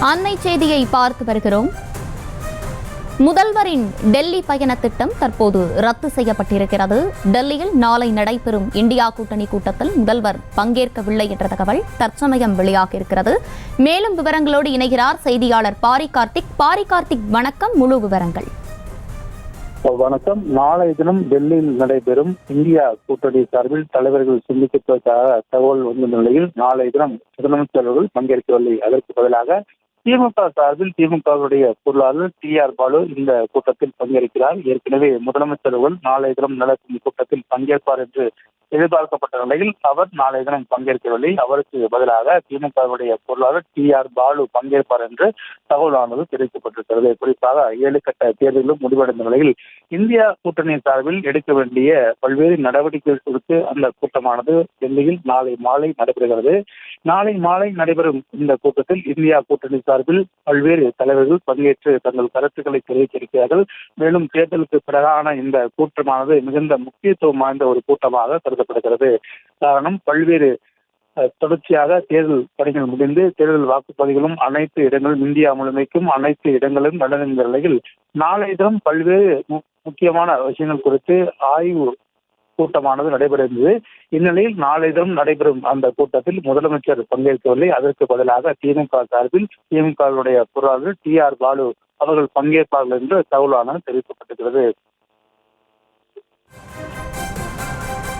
அண்மை செய்தியை பார்த்து வருகிறோம். முதல்வரின் டெல்லி பயண திட்டம் தற்போது ரத்து செய்யப்பட்டிருக்கிறது. டெல்லியில் நாளை நடைபெறும் இந்தியா கூட்டணி கூட்டத்தில் முதல்வர் பங்கேற்கவில்லை என்ற தகவல் தற்சமயம் வெளியாகியிருக்கிறது. மேலும் விவரங்களோடு இணைகிறார் செய்தியாளர் பாரி கார்த்திக். வணக்கம். முழு விவரங்கள். வணக்கம். நாளைய தினம் டெல்லியில் நடைபெறும் இந்தியா கூட்டணி சார்பில் தலைவர்கள் சந்திப்பதற்காக தகவல் வந்த நிலையில் நாளைய தினம் முதலமைச்சர் அவர்கள் பங்கேற்கவில்லை. அதற்கு பதிலாக திமுக சார்பில் திமுகவுடைய பொருளாளர் TR பாலு இந்த கூட்டத்தில் பங்கேற்கிறார். ஏற்கனவே முதலமைச்சர் அவர்கள் நாளைய தினம் நடக்கும் கூட்டத்தில் பங்கேற்பார் என்று எதிர்பார்க்கப்பட்ட நிலையில் அவர் நாளைய தினம் பங்கேற்கவில்லை. அவருக்கு பதிலாக திமுகவுடைய பொருளாளர் TR பாலு பங்கேற்பார் என்று தகவலானது தெரிவிக்கப்பட்டிருக்கிறது. குறிப்பாக 7 கட்ட தேர்தலும் முடிவடைந்த நிலையில் இந்தியா கூட்டணி சார்பில் எடுக்க வேண்டிய பல்வேறு நடவடிக்கைகள் குறித்து அந்த கூட்டமானது டெல்லியில் நாளை மாலை நடைபெறுகிறது. நாளை மாலை நடைபெறும் இந்த கூட்டத்தில் இந்தியா கூட்டணி சார்பில் பல்வேறு தலைவர்கள் பங்கேற்று தங்கள் கருத்துக்களை தெரிவித்திருக்கிறார்கள். மேலும் தேர்தலுக்கு பிறகான இந்த கூட்டமானது மிகுந்த முக்கியத்துவம் வாய்ந்த ஒரு கூட்டமாக கருதப்படுகிறது. காரணம், பல்வேறு தொடர்ச்சியாக தேர்தல் பணிகள் முடிந்து தேர்தல் வாக்குப்பதிவுகளும் அனைத்து இடங்களும் இந்தியா முழுமைக்கும் அனைத்து இடங்களும் நடந்த நிலையில் நாளைய தினம் பல்வேறு முக்கியமான விஷயங்கள் குறித்து ஆய்வு கூட்டமானது நடைபெறுகிறது. இந்நிலையில் நாளை தினம் நடைபெறும் அந்த கூட்டத்தில் முதலமைச்சர் பங்கேற்கவில்லை. அதற்கு பதிலாக திமுக சார்பில் திமுகவுடைய பொருளாளர் TR பாலு அவர்கள் பங்கேற்பார்கள் என்று தகவலானது தெரிவிக்கப்பட்டிருக்கிறது.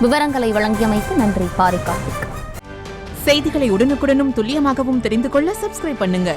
விவரங்களை வழங்கியமைக்கு நன்றி பாரி கார்த்திக். செய்திகளை உடனுக்குடனும் துல்லியமாகவும் தெரிந்து கொள்ள சப்ஸ்கிரைப் பண்ணுங்க.